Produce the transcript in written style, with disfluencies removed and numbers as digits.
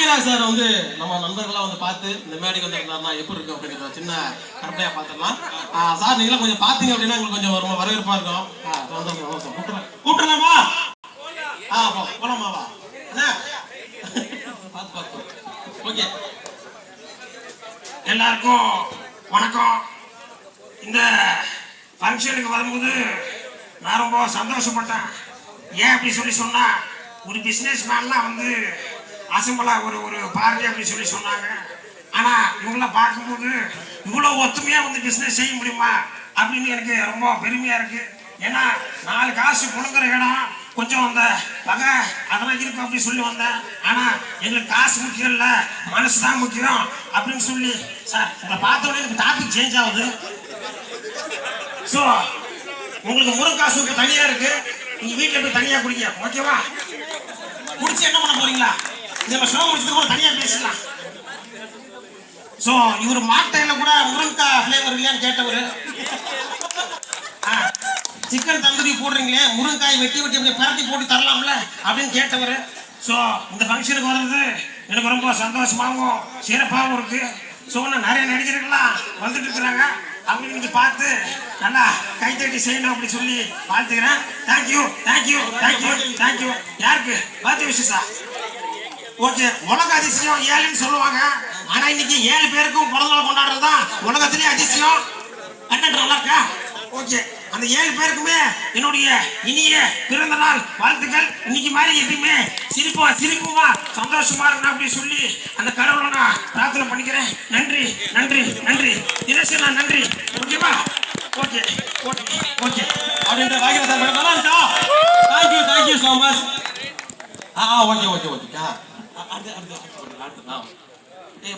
Bhagyaraj sir வந்து நம்ம நண்பர்கள்லாம் வந்து பார்த்து இந்த மேடைக்கு வந்திருந்தாருன்னா எப்படி இருக்கு அப்படிங்கிற சின்ன கற்பனையா பார்த்துடலாம். சார் நீங்களாம் கொஞ்சம் பார்த்தீங்க அப்படின்னா உங்களுக்கு கொஞ்சம் ரொம்ப வரவேற்பா இருக்கும். கூப்பிடலாமா? போலாமாவா? பார்த்து பார்த்து. ஓகே, எல்லாருக்கும் வணக்கம். இந்த ஃபங்க்ஷனுக்கு வரும்போது நான் ரொம்ப சந்தோஷப்பட்டேன். ஏன் அப்படி சொல்லி சொன்னா, ஒரு பிஸ்னஸ் மேன்லாம் வந்து அசம்பிளா ஒரு பார்ட்டி அப்படி சொல்லி சொன்னாங்க. ஆனா இவங்களாம் பார்க்கும்போது இவ்வளோ ஒத்துமையா வந்து பிஸ்னஸ் செய்ய முடியுமா அப்படின்னு எனக்கு ரொம்ப பெருமையா இருக்கு. ஏன்னா 4 காசு புழுங்குற இடம் கொஞ்சம் அந்த பகை அதெல்லாம் இருக்கும் அப்படின்னு சொல்லி வந்தேன். ஆனா எங்களுக்கு காசு முக்கியம் இல்லை, மனசு தான் முக்கியம் அப்படின்னு சொல்லி சார் உங்களை பார்த்த உடனே எனக்கு டாபிக் சேஞ்ச் ஆகுது. ஸோ உங்களுக்கு முருங்காய் சூப்பு தனியா இருக்கு, நீங்க வீட்டில் போய் தனியா குடிங்க, ஓகேவா? குடிச்சு என்ன பண்ண போறீங்களா? நம்ம ஷோ முடிச்சதுக்கு கூட தனியா பேசலாம். ஸோ இவர் மாட்டையில கூட முருங்காய் ஃபிளேவர் இல்லையான்னு கேட்டவர். சிக்கன் தந்தூரி போடுறீங்களே, முருங்காய் வெட்டி வெட்டி அப்படியே பரட்டி போட்டு தரலாம்ல அப்படின்னு கேட்டவர். ஸோ இந்த ஃபங்க்ஷனுக்கு வர்றது எனக்கு ரொம்ப சந்தோஷமாகவும் சிறப்பாகவும் இருக்கு. ஸோ இன்னும் நிறைய நடிகர்கள்லாம் வந்துட்டு இருக்கிறாங்க. அவங்களுக்கு நீங்க பார்த்து நல்லா கைத்தட்டி செய்யணும் அப்படி சொல்லி வாழ்த்துக்கிறேன். Thank you thank you thank you thank you. யாருக்கு பார்த்து விஷயசா? ஓகே, உலக அதிசயம் 7ன்னு சொல்லுவாங்க. ஆனா இன்னைக்கு 7 பேருக்கும் பிறந்தநாள் கொண்டாடுறது தான் உலகத்திலேயே அதிசயம். கண்டென்ட் நல்லா இருக்கா? ஓகே, அந்த 7 பேருக்குமே என்னுடைய இனிய பிறந்த நாள் வாழ்த்துக்கள். இன்னைக்கு மாதிரி எப்பயுமே சிரிப்புமா சந்தோஷமா இருக்கணும் அப்படின்னு சொல்லி அந்த கடவுளை நான் பிரார்த்தனை பண்ணிக்கிறேன். நன்றி நன்றி நன்றி தினேஷ், நான் நன்றி. ஓகேவா? ஓகே ஓகே ஓகே அப்படின்ற பாக்யராஜ் சார் நல்லா இருக்கா? Thank you thank you so much. Okay okay okay. அடுத்து நீ